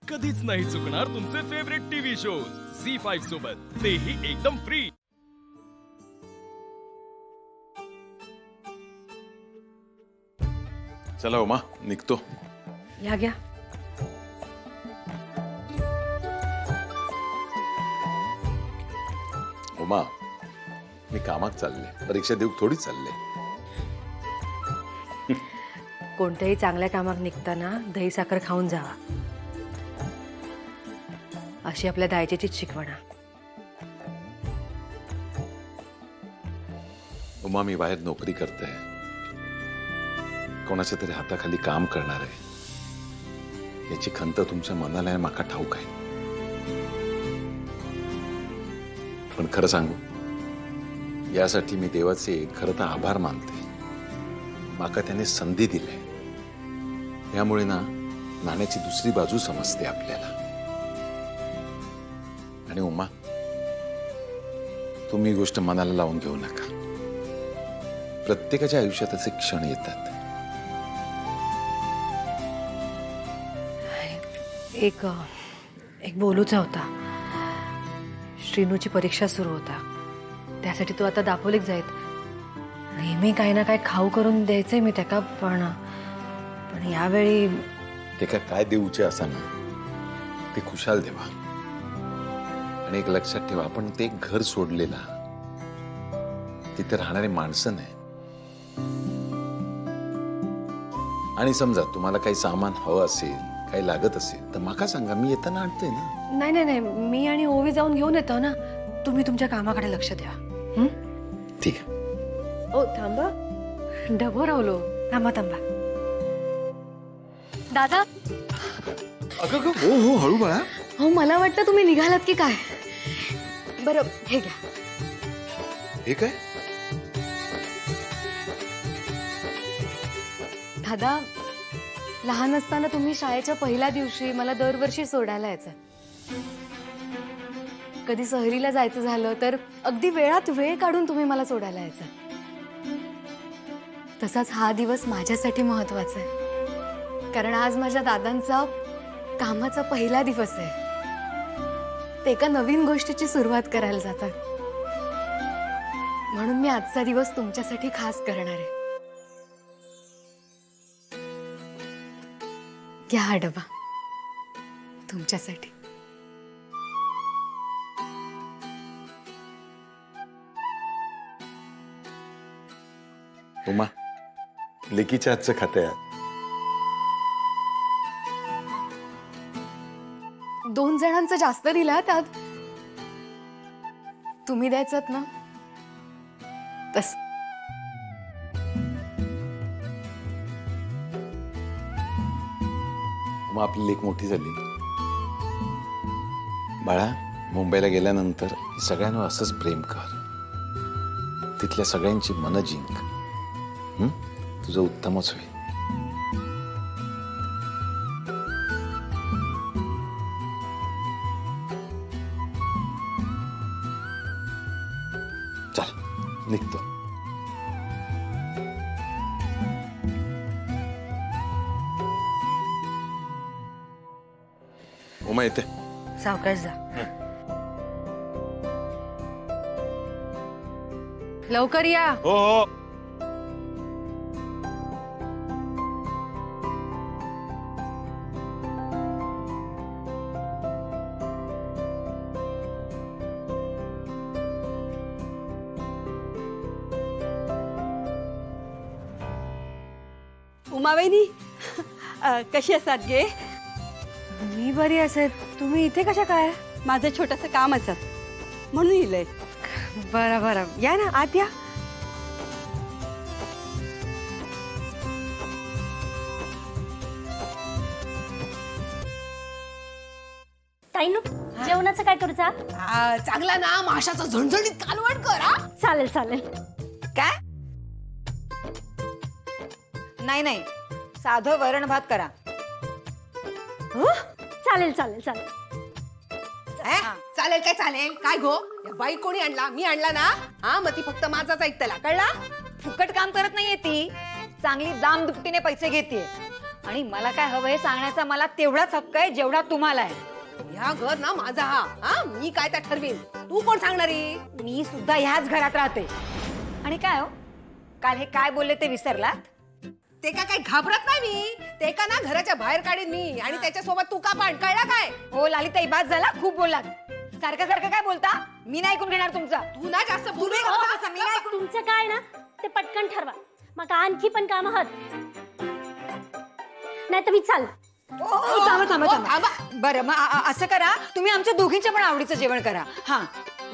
कधीच नाही चुकणार तुमचे फेवरेट टीव्ही शोज झी5 सोबत, तेही एकदम फ्री। चला उमा, निघतो। या घ्या। उमा, मी कामात चालले, परीक्षा देऊ थोडी चालले। कोणत्याही चांगल्या कामात निघताना दही साखर खाऊन जावा, अशी आपल्या दायचीच शिकवण आहे। उमा, मी बाहेर नोकरी करते, कोणाच्या तरी हाताखाली काम करणार आहे, याची खंत तुमच्या मनाला आहे, माका ठाऊक आहे। पण खरं सांगू, यासाठी मी देवाचे खरं तर आभार मानते। माका त्याने संधी दिली, यामुळे ना नाण्याची दुसरी बाजू समजते आपल्याला। आणि उमा, तुम्ही ही गोष्ट मनाला लावून घेऊ नका। प्रत्येकाच्या आयुष्यात असे क्षण येतात। एक बोलूचा होता। श्रीनूची परीक्षा सुरू होता, त्यासाठी तो आता दापोलीक जायत। नेहमी काही ना काही खाऊ करून द्यायचंय मी त्याका, पण यावेळी ते काय देऊचे असा ना, ते खुशाल देवा। आणि एक लक्षात ठेवा, आपण ते घर सोडलेला, तिथे राहणारे माणसं नाही। आणि समजा तुम्हाला काही सामान हवं असेल, काही लागत असेल तर माका सांगा, मी येताना आणतोय ना। नाही नाही नाही, मी आणि ओवी जाऊन घेऊन येतो ना। तुम्ही तुमच्या कामाकडे लक्ष द्या। ठीक आहे। ओ थांबा, डबो रावलो, थांबा थांबा। दादा, अगं हो हो, हळू बाळा। हो मला वाटतं तुम्ही निघालात की काय। बरं हे घ्या। हे काय? दादा, लहान असताना तुम्ही शाळेच्या पहिल्या दिवशी मला दरवर्षी सोडायला यायचं। कधी सहलीला जायचं झालं तर अगदी वेळात वेळ काढून तुम्ही मला सोडायला यायचं। तसाच हा दिवस माझ्यासाठी महत्त्वाचा आहे, कारण आज माझ्या दादांचा कामाचा पहिला दिवस आहे। ते एका नवीन गोष्टीची सुरुवात करायला जातात, म्हणून मी आजचा दिवस तुमच्यासाठी खास करणार आहे। घ्या हा डबा तुमच्यासाठी। उमा, लेकीच्या हातचं खाते। 2 जणांचं जास्त दिला, त्यात तुम्ही द्यायचं ना तस। उमा, आपली लेक मोठी झाली। बाळा, मुंबईला गेल्यानंतर सगळ्यांवर असंच प्रेम कर, तिथल्या सगळ्यांची मन जिंक। तुझं उत्तमच होईल। चल, निघतो। उमा येते। सावकाश जा, लवकर या। हो हो। उमावैनी, कशी असतात गे? मी बरी असेल, तुम्ही इथे कशा काय? माझं छोटंसं काम असत म्हणून येलंय। बरं बरं, या ना, आत या। ताईनू, जेवणाचं काय करूचा? चांगला ना माशाचा झणझणीत कालवण कर। चालेल चालेल। काय? नाही नाही, साधं वरण भात करा। चालेल चालेल चालेल। चालेल काय चालेल काय गो? या बाई कोणी आणला? मी आणला ना। हा, मग ती फक्त माझाच ऐकतला, कळला? फुकट काम करत नाहीये ती, चांगली दाम दुपटीने पैसे घेते। आणि मला काय हवं हे सांगण्याचा मला तेवढाच हक्क आहे जेवढा तुम्हाला आहे. ह्या घर ना माझा हा मी काय त्या ठरवीन. तू कोण सांगणारी? मी सुद्धा ह्याच घरात राहते. आणि काय हो, काल हे काय बोलले ते विसरलात? ते का काही घाबरत नाही मी. ते का ना घराच्या बाहेर काढीन मी आणि त्याच्यासोबत तू का पण कळला काय? हो लालिताई, बाद झाला, खूप बोललात. सारखं सारखं काय बोलता? मी नाही ऐकून घेणार तुमचं. तू ना जास्त बोलू तुम्ही नको. गप्प बसा, मी नाही ऐकून. तुमचं काय ना ते पटकन ठरवा. मग आणखी पण काम आहात नाही तर मी चाल. थांबा थांबा थांबा. थांबा. बरं मग असं करा, तुम्ही आमच्या दोघींच्या पण आवडीचं जेवण करा. हा.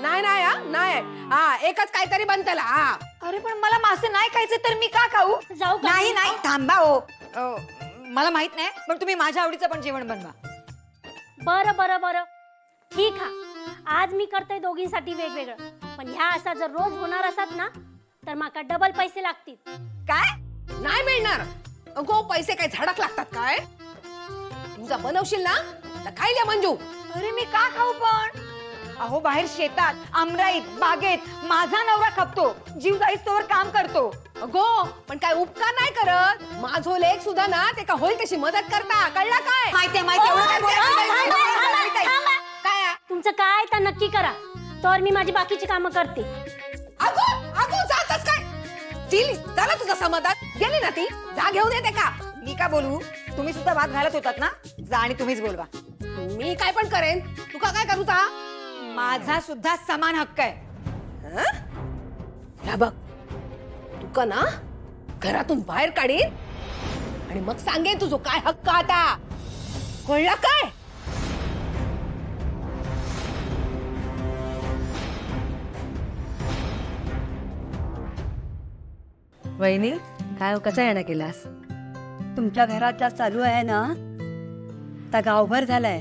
नाही नाही नाही एकच काहीतरी बनतला हा. अरे पण मला मासे नाही खायचे तर मी का खाऊ? जाऊ का? नाही नाही थांबा हो. मला माहित नाही, पण तुम्ही माझ्या आवडीचं पण जेवण बनवा. बरं बरं बरं ठीक हा. आज मी करते दोघींसाठी वेगवेगळं. पण ह्या असा जर रोज होणार असत ना तर माका डबल पैसे लागतील. काय? नाही मिळणार. अगो पैसे काय झाडाक लागतात काय? तुझा बनवशील ना तर खायला मंजू. अरे मी का खाऊ पण? अहो बाहेर शेतात, आमराईत, बागेत माझा नवरा खपतो, जीव जाईस तोवर काम करतो. अगो पण काय उपकार नाही करत. माझो लेख सुद्धा ना ते का होईल तशी मदत करता. कळला काय? माहितीये माहितीये. एवढं काय बोलायचं? काय? तुमचं काय तर नक्की करा तर मी माझी बाकीची कामं करते. अगो अगो जातच काय? दिली चला तुझं समाधान. गेली ना ती. जा घेऊन येते का? मी का बोलू? तुम्ही सुद्धा वाद घालत होतात ना, जा आणि तुम्हीच बोलवा. मी काय पण करेन. तुका काय करू ता? माझा सुद्धा समान हक्क आहे. या बघ तुका ना घरातून बाहेर काढीन आणि मग सांगेन तुझो काय हक्क आता. कळला काय? वहिनी काय हो, कसा येणं केलास? तुमच्या घरात ज्या चालू आहे ना त्या गावभर झालाय.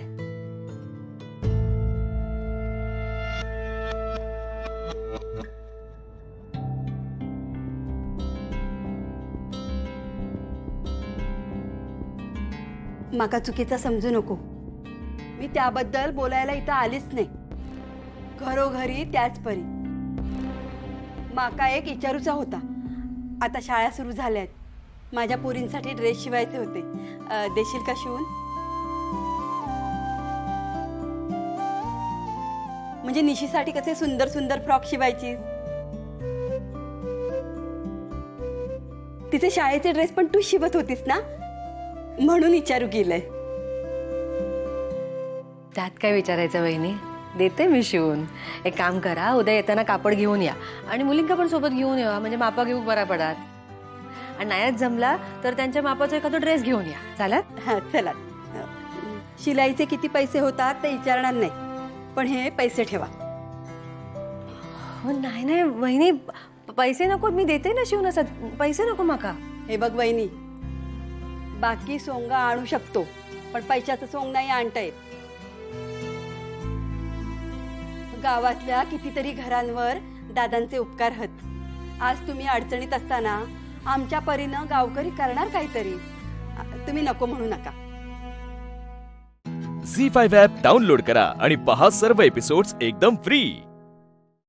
माका चुकीचा समजू नको. मी त्याबद्दल बोलायला इथं आलीच नाही. घरोघरी त्याच परी. माका एक विचारूचा होता. आता शाळा सुरू झाल्या आहेत. माझ्या पोरींसाठी ड्रेस शिवायचे होते. देशील का शिवून? म्हणजे निशीसाठी कसे सुंदर सुंदर फ्रॉक शिवायची. तिचे शाळेचे ड्रेस पण तू शिवत होतीस ना, म्हणून विचारू केलंय. त्यात काय विचारायचं वहिनी, देते मी शिवून. एक काम करा, उद्या येताना कापड घेऊन या आणि मुलींका पण सोबत घेऊन या, म्हणजे मापा घेऊ बरा पडात. आणि नाहीच जमला तर त्यांच्या मापाचा एखादा ड्रेस घेऊन या. चालत? हा चला. शिलाईचे किती पैसे होतात ते विचारणार नाही, पण हे पैसे ठेवा. हो नाही नाही वहिनी, पैसे नको, मी देते ना शिवून. असं पैसे नको माका. हे बघ वहिनी, बाकी सोंगा आणू शकतो पण पैशाचं सोंग नाही आणता येत. गावातल्या कितीतरी घरांवर दादांचे उपकार आहेत. आज तुम्ही अडचणीत असताना आमच्या परीनं गावकरी करणार काहीतरी. तुम्ही नको म्हणू नका. झी 5 ॲप डाउनलोड करा आणि पहा सर्व एपिसोड्स एकदम फ्री.